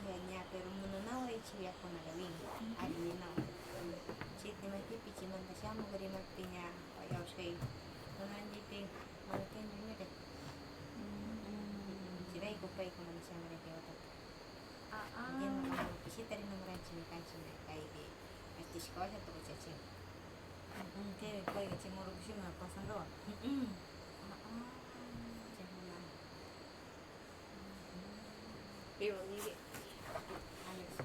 hanya pero menanaw ay siya ko nagawin. Alin na. Sit ni mati pichi man siya mo gari magtinya ayaw siya. Nanan dito malaking din niya. Sila ikupay ko man siya ngari kaya tat. Yan mo pichi tari ng rancho ni kancho na kay di. Ati siya siya to siya siya. Kaya ko ay kasi mo siya na pasan daw. Pero hindi. Ayos.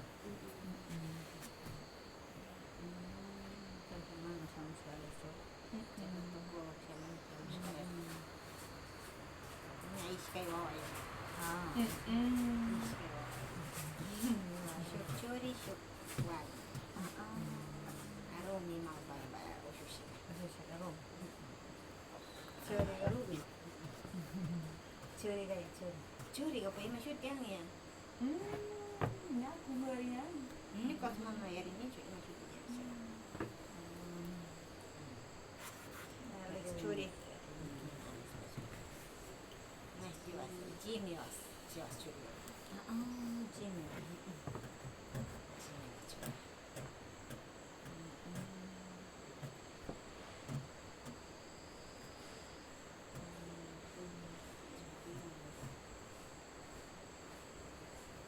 Kasi man sa musala so. Jangan tunggu siya man siya. Nais kayo ay. Nais kayo. Syuk chori syuk wal. Aro ni mau bara o sushi. Kasi siya karo. Chori ga rubi. Chori gaya chori. Chori ga pa ima shoot yang ya. Ya, kumarian. Ini kos mama yari ni shoot ima shoot ya. Chori. Nice jiwas. Genius. Jiwas chori. Jimmy.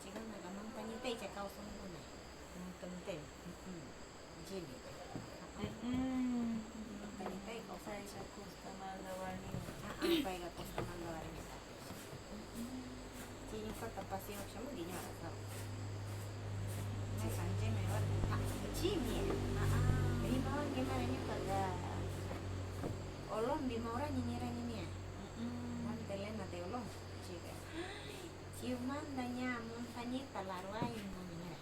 지금 내가 멍pan이 때 이제 가오선 거네. Tante. Jimmy. 멍pan이 때 가오선. Sa isa kusta malawani. Apa yang kos teman luar ini tapi. Jadi kau tapasi macam mana dia rasa. Nah sanjay mewah. Jimmy. Lima orang gimana ni pada. Olong lima orang nyinyiran ini ya. Mantelan nanti olong. Jika. Ciuman danya 멍pan이 talarway namanya.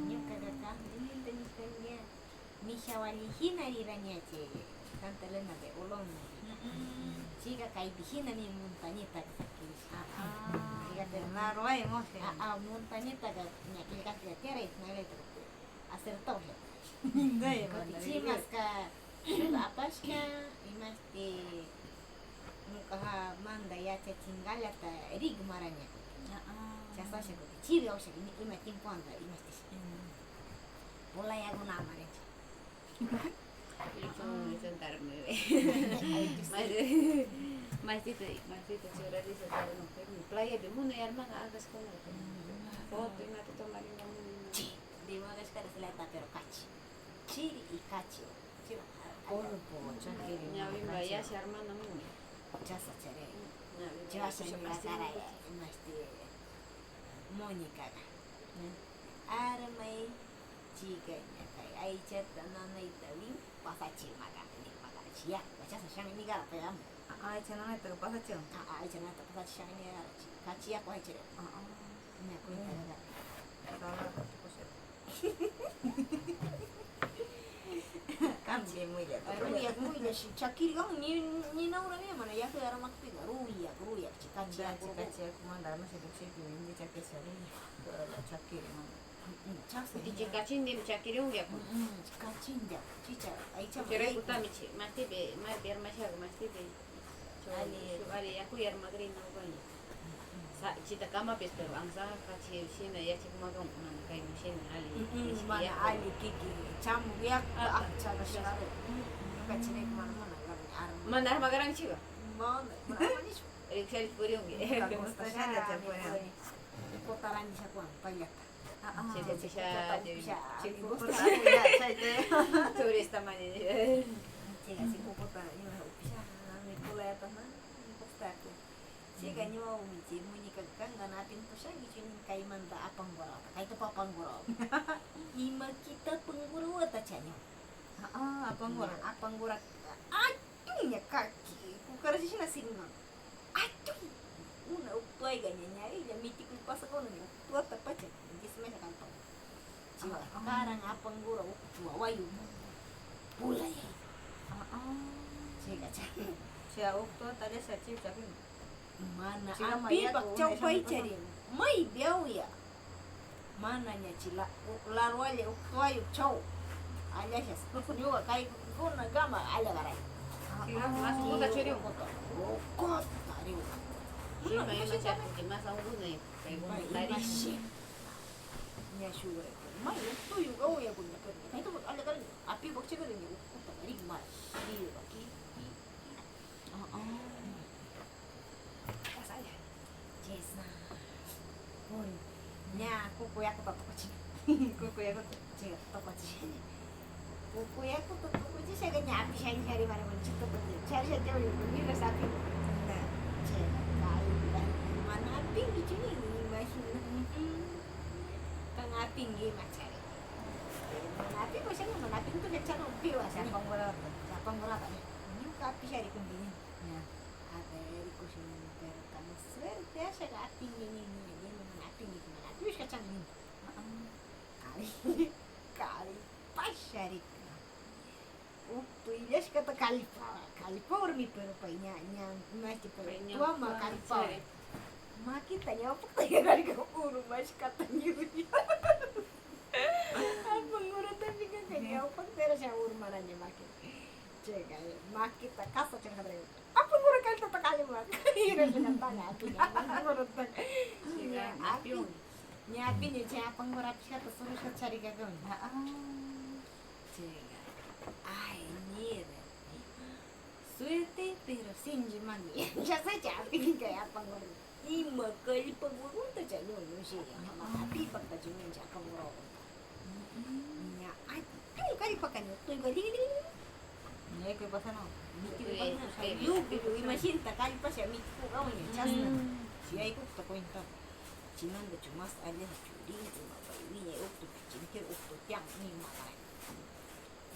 Nyo kagakah ini tanya Mishawali hinarirannya cek. Tantelan nanti olong. Jika kai bihina ni 멍pan이 tagasakil. Jika Larway mo siya. 멍pan이 taga nyakil kasi tera itnare terus. Acertó ya. Hindi. Chimas ka apashka imasti mukaha manda ya chingala ta rigmaranya. Chasa siya ko. Chibi ako siya ima timpuanda imasti siya. Wala ya ko na mare. Itu ntar me. Masito chura dice tal no que mi playa de mundo y arma hagas con la foto y mate tomar en la Di mga kara sila ta pero kachi. Chiri y kachi. Chiri. Corpo, chakiri. Ñawi vaya se arma na mu. Chasa chere. Ñawi Chasa ni la cara imasti Monica. Armai chica nya kai ai chata na na itawin pasachi maga ni maga chia. Chasa siya ni gara pa yam. Ay, siya na ito. Pasa siya. Ai chana ta pasachi siya ni gara. Kachi ya ko ai chere. Nya ko ita. Salah ko siya. Kambi mo ya. Ruyak muida shi chakiri kang ni na ura ni mana ya ke ara makpiga ruyak chikachi aku Chika kumanda masih duksepi hindi chakesari. Chakiri mo. chasa Dice cacinde mi chakiri ungia. chikachi nda chicha ai chama Kira kuta mi chi masti be mai ber ma shaga masti be. Ali aku yar magri no bani. Sa cita kama pes pero angsa kachi shina ya chi kuma gong na kai mi shina ali. mana ali kiki chamu ya chana shara kachi ne mana gar ar Mandar magarang chiga. mana ni shu Riksha puri ungi. kotaran di sakuan payat Cita cita chiku turista mani. Chica si kukota yo pisah ni pula tanah kostaku. Chica ni mau mici muni kan natin to siya gicin kay manda apang gora. Kay to papang gora. Ima kita pengguru ta chanya. Apa ngora? Apang gora. Aduh nya kaki. Kukara siya na singa. Aduh. Una utoy ganyan nyari ya miti ku pasa kono ni. Tua ta pacha. Gisme sa kanto. Chica karang apang gora tua wayu. Pula ya. Chica chanya. Siya ukto tadi sa chief tapi. Mana Sila api mayat bak o chow may pai isang cari mai biau ya mana nya cila larwale uktoy chow ala siya nyuga kai kuna gama ala garai Kira mas buka churi ungo. kot tari Shima ima chakti mas ungu na gunung Pai tadi. masih. Nya sure. Mai itu juga oh ya punya kan. Itu ada kan api bocor kan ini. Kota dari mai. Di baki. Pas aja. Jesna. Pun. Nya kuku ya aku tokoci. Kuku ya aku tokoci. Kuku ya aku tokoci saya kan nyapi saya cari mana-mana cerita betul. Cari saja ini rasa api. Nah, kali mana api di sini masih kang api nggih macam mana api biasanya mana api itu kecil ubi wasa siapa ngurap ya ini api saya kumbini Ya. ada di kusin pero kamu suerte saya api ini mana api ini mana api bisa kacang ini kali kali pas hari Uktu iya sih kata kalipa urmi pero painya masih pero tua mah kalipa mah kita nyopok tanya dari ke uru masih kata nyuri apa ngurut tapi kan kayak nyopok terus yang uru marahnya makin cek mah kita kasar cek kata apa ngurut kali tetap kali mah kira dengan tanya aku ngurut api nyapi nih cek apa ngurut kata suruh cari kagak cek ay nyir suerte pero sin jemani ya saja api kayak apa ngurut ima kali pagurun ta janyo no siya api pagta janyo siya kamuro nya ay kali pakanyo tuy kali Ya ikut pasal no. miti ko na sa yu pero imagine ta kali pa siya miti ko kawan niya chas na siya ikut ta kwenta chinan da chumas ale churi de mabai niya ukto chinker ukto tiang ni mabai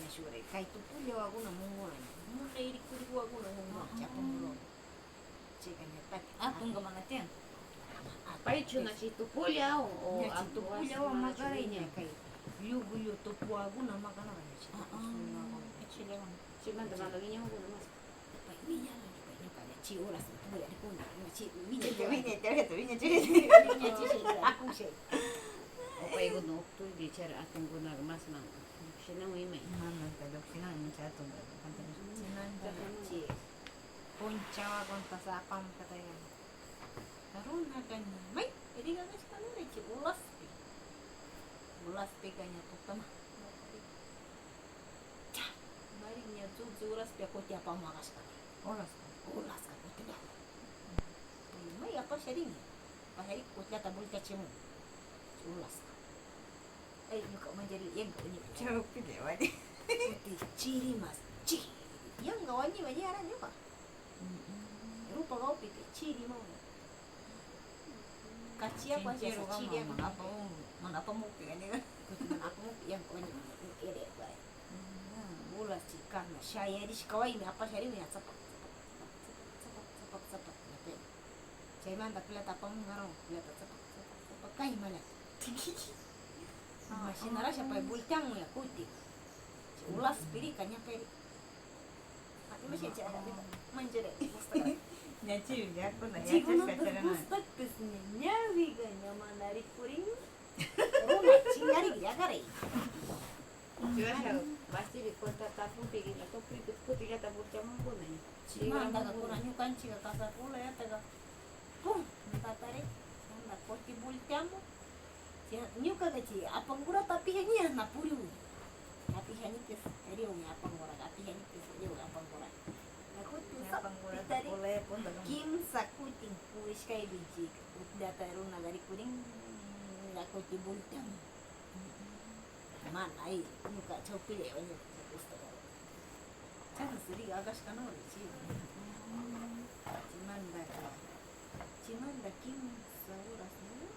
nya sure kai tu pulyo aguna mungo na iri kuri ko aguna mungo cha kamuro cheka nya tak Apa enggak mana tiang? Pai chuna si tupulya o nya tu pulyo wa magaray niya kay yugo tu puago na magana niya siya Kecil emang. Cuman teman lagi nyawa gunung mas. pa niya lang niya kaya chi oras tu pulyo ko na chi Vinya niya aku siya O pai gunung tu bicara akan guna mas nang. Sina mo imay. Mana kadok sina mencatu kantor. sinanda chi ponchawa kon pasapam katanya karun na kanya may edi ka kasi kanina chi ulas pi kanya tutama cha mari niya ulas pi ako tiya pamakas ka Oras. ulas ka tidak may apa siya rin pahari kutya tabul ka chimu ulas ka ay yuka manjari yang kanya Jauh pilih wadi. Putih ciri mas ciri yang gawannya bayaran juga rupa kau putih ciri mau kaci apa sih ciri yang Mana apa mungkin ini kan? kutuman aku mau yang kau ini ere baik bola sih karena saya di sekolah ini apa saya ini cepat ya saya mantap lihat apa ngarang lihat cepat kayak mana masih nara siapa bultang ya kuti ulas piri kanya peri ini masih cara manjere Nyaci ya aku na ya 지금은 cerita cerita. pustak kesnya nyawiga nyaman dari kuring rumah cingari ya kare Juga siya pasti di kota tapu pigin atau pigit putih kata burcamang ko na. cima daga kurang nyukan cika kasar pula ya taga pum tatare anda koti bultamu nyuka gaci apa ngura tapi hanya na puriu tapi hanya kes eri umi apa ngura tapi hanya kes eri umi apa ngura aku tuh Apa ngurang dari boleh pun dagang. kim sakuting puis kay biji data runa dari kuring aku tibultam man ay nuka chopi le wanya sa gusto ko chan suri agas kana ori chi chimanda kim sa oras no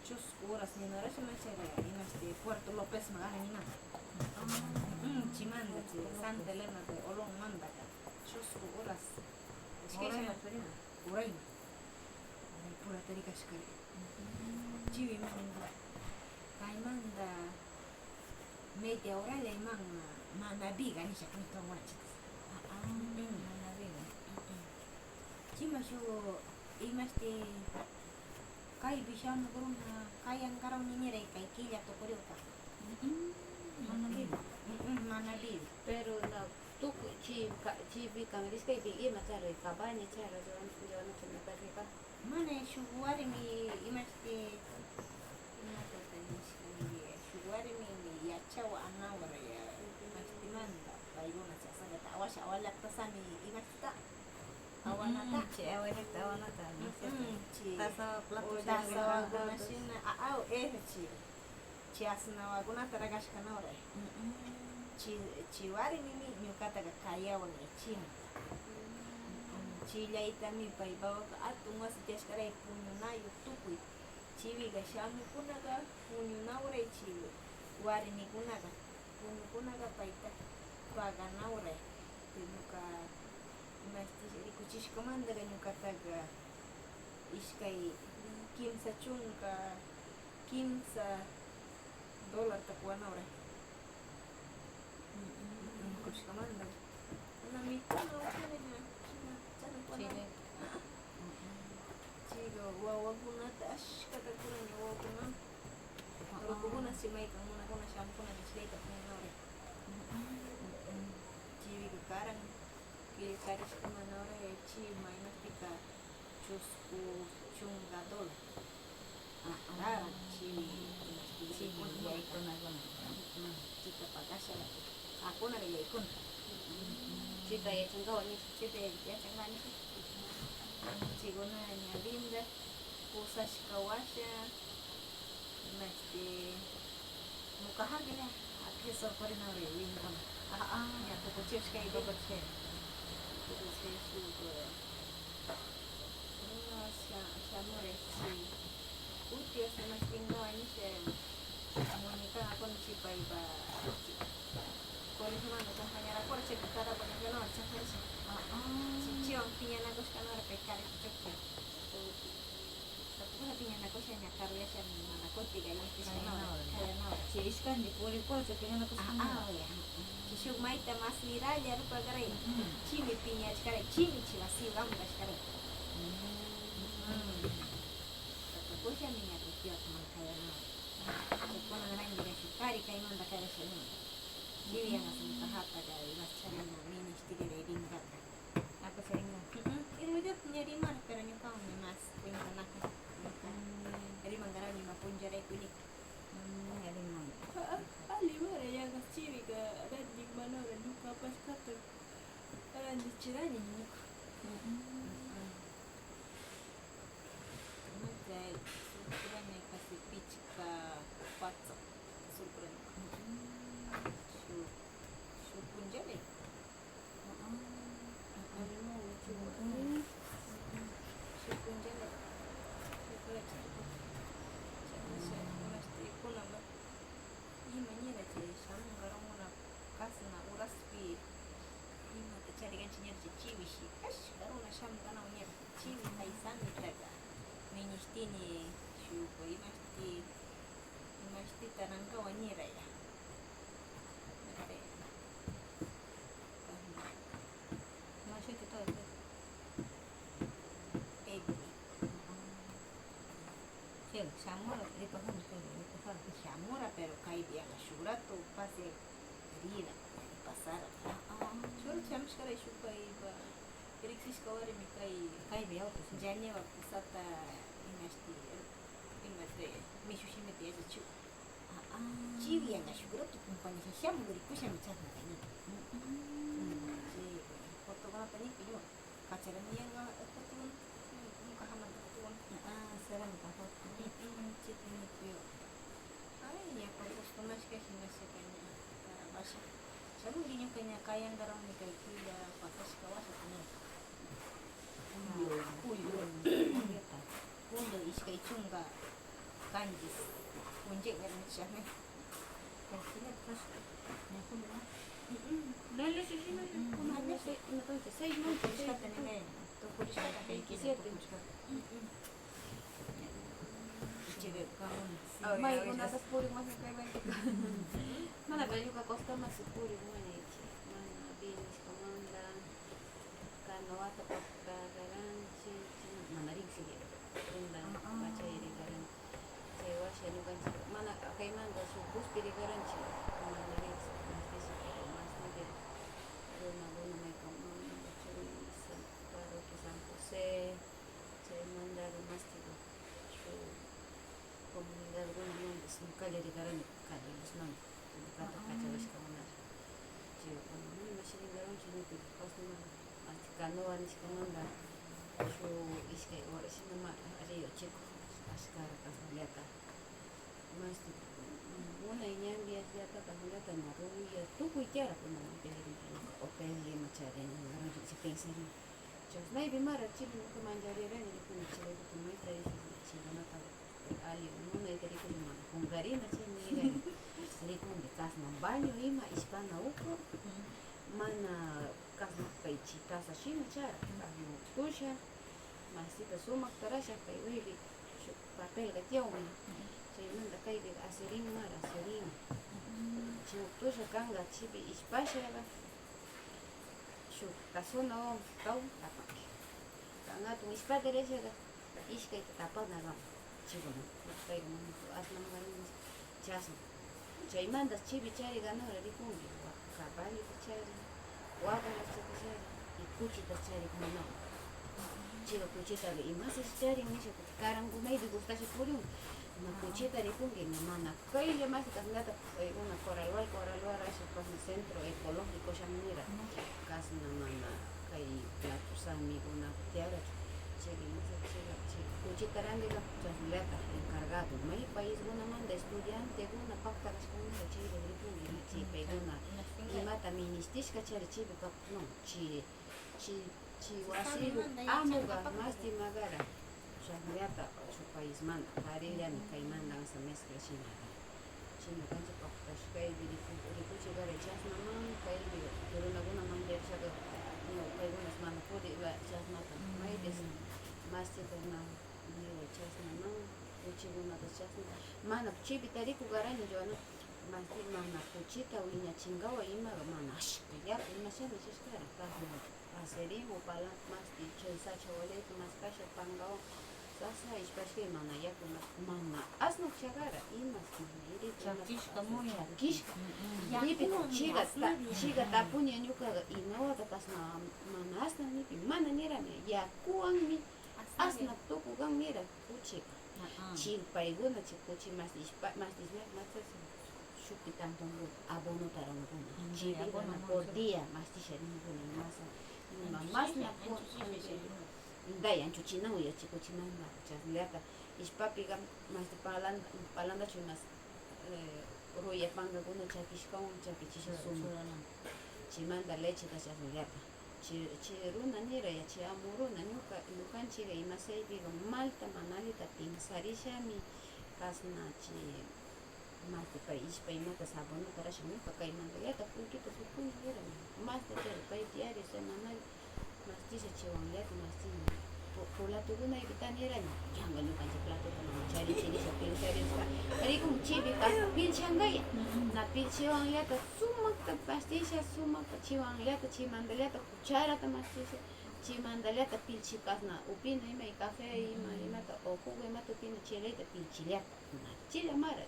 chus oras ni nara sa machara inaste Puerto Lopez magana ni na chimanda chi Santa Elena de olong manda ka chus oras Orang yang tadi na. Uray. Uray pura tadi kaskari. Jiwi manda. Kay manda. Media hora le mang manabi kan siya kung tawag siya. Mana bega? Cima siya imaste kay bisa mo gurung na kayang karang ninire kay kilya to ko ta. Mana bega? Manabi. Pero na tuku chi bi kami diskay bigi macaro kabanya cara jalan jalan cuma tadi pa. Mana shuguari mi imasti imata tanishkani shuguari mi yachawa anawara ya imasti manda baiguna chasagata awasha awalakta sami imasta awanata Che awalita awanata. chi Tasa plato tasa waguna shina au chi chi asna waguna taragashka naura chi wari mimi nyukata ga kaya wani china chillaita mi paipawaka atun wasi tiyashkaray puñunayu tukuy chiwiga shamukunaga puñunawray chi warmikunaga puñukunaga payta paganawray ñuka imashti rikuchishkamantaga ñukataga ishkay kimsa chunka kimsa $ta kuwanawray kushkamanta na mikuna ukaraña Chile. chiga wawakunata ashkata kuraña wawakuna rukukuna simaykan munakuna shamukuna nishlayta puñunawray chiwiga karan kilkarishkamanawray chima imapika chusku chunka $. Karan chiwi Chile yaykuna chita pakasha akunaga yaykuna Chita yachangawani. chita yachangani chiguna ña linda pusashka washa mukahagina ake sorporinawray winkuna ña tukuchishkay Tukuche. shamuray chi utios imashtingawanisha muñecaga chipaypa colegiomanka compañerakuna chayka tarapuñakanawra chajarisha chichiwan piñanakushkanawra pay karichukpi tapukuna piñanakusha ña karuyasha mana kutiga llankishkanawra kayanawra Che ishkanti purikucha piñanakushkanawa. chi shuk mayta mas miralla rupakaray chimi piñachkaray chimi chiwasiwan kashkaray tapukusha ña rutiwasman kayanawra chaykunanarangira shuk kari kaymanta karashani chiwiyanasmuka hataga imascharina ministiriray rinkata Apasaringa. iruyuta ña rimarkara ñukawan ña mas rinkanaka rimankara nima punjaraykunika Yarimon. alimara yagas chiwiga randimanawra ñuka apashkata randichirani ñuka Chay surkurani kasi pichka patsa surkurani shuk punjalay shuk punjalay kunaba imañera chay shamungaramuna kasna uraspi imata chariganchik ña chay chiwishi ashka runa shamukanaw ña chiwi haysamitaga miñishtini shuk imashtita rankawan ñiraya Mashiti todo. egri Che shamura ripahun todo. Ripahun. shamura pero kaydianga shurato pase rira pasara shura chamshkaray shuk paypa riksishkawarmi kay Kay de auto. Janewa pusata imashti imate mishushimita yachachu chiwiyanga shukurato kumpanya shamugrikusha michasna kani fotogunata nipiyo kacharanianga fotogun nunca jamás fotogun Será mi papá. chiti nipiyo ay ya pasashkunashka hinashakanya tarabasha shamungi ñukaña kayangarawni kay killa pasashka washakuna julio julio ishkay chunka kanchis punchayga nishaqmi Dale, sí, sí, no, entonces 6 months. tukurishkata nene tukurishkata kay killa 27. ichire kamun May una sa puri mas kay may. Mana ba yung kakosta mas puri mo na ichi. Mana binis komanda. Kanawata pagkagaranchi. Mana ring sige. Unda baca iri garan. Cewa siya nukan mana kay man da su bus piri garanchi. Mana ring mas mas nade. Luna may kamon. Chay sa paro ki San Jose. Chay mandar calle de Garani, calle los nombres, de Cata Cachavis Camonar. Yo, cuando me imagino que era un chino que pasó hasta canoa ni comanda, yo es que ahora sí no más, arriba chico, ascar casaliata. Más una niña envía ya casaliata en la rubia, tú cuiteara como me pedí, o pedí machar en la rubia, si pensaría. Just maybe mara chibi ko manjarira ni ko chile ko mai tari si na ta ali no me tari ko ma hungari na chi ni ga ni ko de kas na banyo ima hispana uko mana kas na kai chi tasa shi na cha ayu tusha masita suma tarasha kai wili papel ga tiao mi chi manda kai de aserin mara aserin chi tusha kanga chibi hispasha ga shu kasuno tau tapak kanga tu ispa derecha ga iska ita tapak na ram chibo no kai mo asna ngani chas chay mandas chibi chari gana ri kungi kabali chari waga la chari y kuchi ta chari como no chido kuchi ta y más chari ni se karangu mai de gusta se puriun na kuchi ta ri kungi na mana kai le más casnata una coralua rasha pas no centro ecológico shamira kas na mana kai plato sami una tiara chegi más chega kuchi tarandiga chasleta encargado mai país una manda estudiante una pacta las con la chigi de kungi chi peguna y mata ministiska chari chibi kap no chi wasiru amuga más de magara chasleta su país manda parilla ni kai manda esa mezcla china china kancha pacta kai de kuchi gare chas na man kai pero alguna manda chaga no kai unas manda puede chas mata mai des más de una ni chas na man kuchi una de chas mana chibi tariku garani yo no más de mana kuchita uinya chingawa ima mana ya ima siempre chiskara kahu aserimo pala más de chesa chawale más kasha pangao sasa ishpashke mana ya kuna mana asno chagara imas mana iri Chakishka muy kishka nipi chiga tapunya nyuka inawa takasna mana asna nipi mana nirame ya kuang mi asna toku gang mira kuchika chi paiguna chi kuchi más disme más shupi tanto abono taranguna chi abono por día más tisharin guna más na dayan chuchina uya chico china na chasleata ispapiga más de palanda chunas roya panga guna chakishkon chakichisha suma chimanda leche ta chasleata runa nira ya chi amuruna nyuka lukan chiga imasai biga malta manalita pinsarisha mi kasna chi más de país paimata sabono para shamuka kaimanda leta puntito su puntira más de país diario semanal más dice chiwangleta más dice plato guna ikitan irani jangan lukan si plato kana cari sini sa pilsari sa ari kung chibi ka pilchangaya na pilchiwangleta sumak ta pastisha sumak chiwangleta chimandaleta cuchara ta mastisha chimandaleta pilchikas na upina ima y café ima ta o jugo ima ta upina chileta pilchileta na chile mara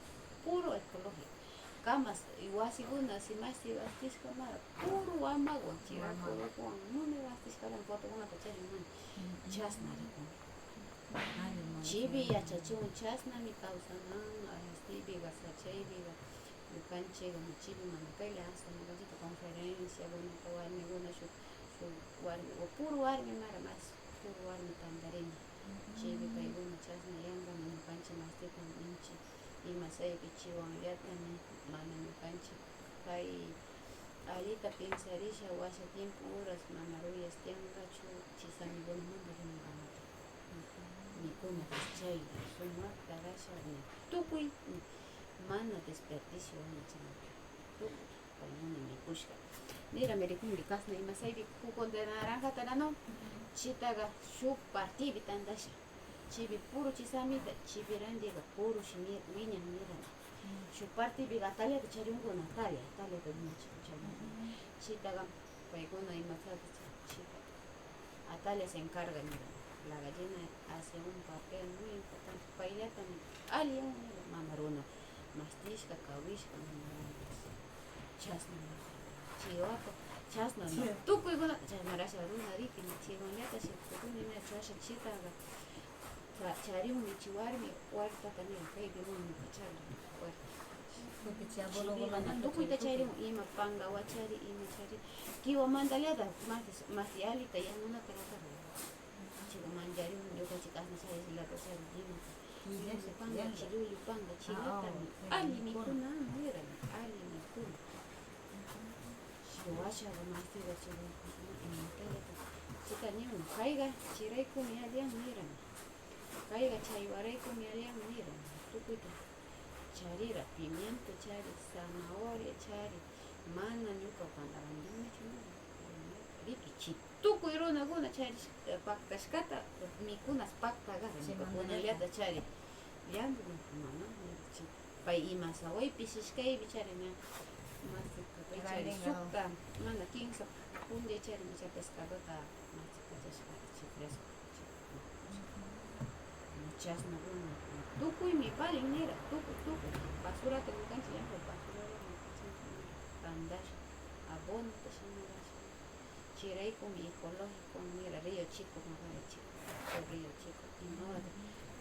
puro ecológico camas iguasi guna si más si bastis kamara puro amagua chiva puro con no me bastis kalan foto guna ta chari man chasna ri con chibi ya chachun chasna mi causa nan stibi gasa chibi ga canche ga chibi man kaila hasta mi gasi conferencia guna ta warmi guna shu warmi o puro warmi mara más puro warmi tandarin chibi kai guna chasna yanga mi canche más te con inchi y más hay que chiwangleta ni mana mi cancha kai alita pensarisha wasa tiempo horas mana royas tianga chu chisami bon mundo ni amata mi kuma chai suma tarasha ni tukui mana desperdicio ni chama tu kai muni mi pushka mira merikun kasna y más hay que con de naranja tarano chitaga shu parti bitandasha chibi puro chisamita chibi randiga puro shimir wiña mira su parte biga talia de chariungo Natalia de mucho chariungo chitaga paigona y masada chita Atalia se encarga mira la gallina hace un papel muy importante paila también alien mamaruna mastishka kawishka chasna chihuahua chasna tú cuigona chasna rasha runa ripi chihuahua se pone una chasha chitaga Chariumi chiwarmi huertata nira kaypi munmi chari huerta. Porque si abuelo mandando Tukuyta charimun ima pangawa chari ima chari kiwamantallata mas alita yanunata latara chiqa mancharimun ñukanchik asna charislata chari ima panga chirullu panga chilatami alli mikuna nirami alli mikuna washaqa masiga chiri imatallata chita nimun kayqa chiraykumi alliyan nirami kayqa chaywaraykumi alliyan nirami tukuyta charira pimiento chari zanahoria chari mana ñuqa upanta randinichu rikichi tukuy runakuna chari paktashkata mikunas paktaqa ñuqakunallata chari llank'un mana pay ima saway pishishkaypi chari ña masika chari sukta mana kinsa punlla chari micha pescadota masipachashkata chifresco chasna runa tukuymi valin nira tukuy basurata ñukanchik llank'ay basurata tandash abonota shamurash chiraykumi ecológico nira río chico río chico imawata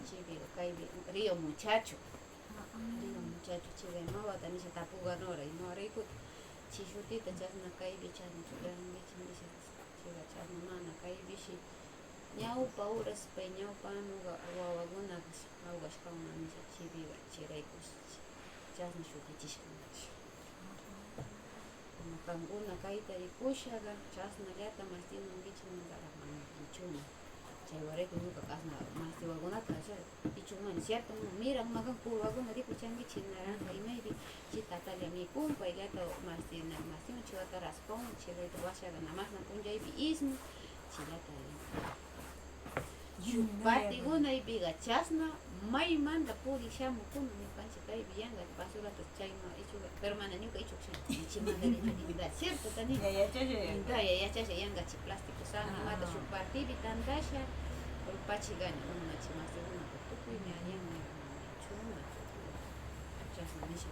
chipiqa kaypi río muchacho chiqa imawata nisha tapuganora imawaraykuta chishutita chasna kaypi chasna churankichik nisha chiqa chasna mana kaypishi ñawpa horas pay ñawpa nuqa wawakuna awashkawan nisha chipiqa chiraykush chasna shutichishkanchik kankuna kayta rikushaqa chasnallata mastinankichik mantaraq mana kichuna chaywarayku ñuqa asna mastiwakunata ichukmani cierto miran makan puwakuna rikuchankichik naranja imaypi chi tatalla mikun payllata mastinman chiwata raspon chayta washaqa namasna punchaypi ismun chilata patikunaypiqa chasna maymanta purik shamukuna ñukanchik kaypi yanka basurata chayma ichuqa pero mana ñuqa ichuk ichimanta da cierto tani da yachasha yankachik plástico sanimata shuk partipi tandasha pachigani unachi masikunata tukuymi alliyan chuna chasna nisha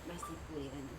masti purirani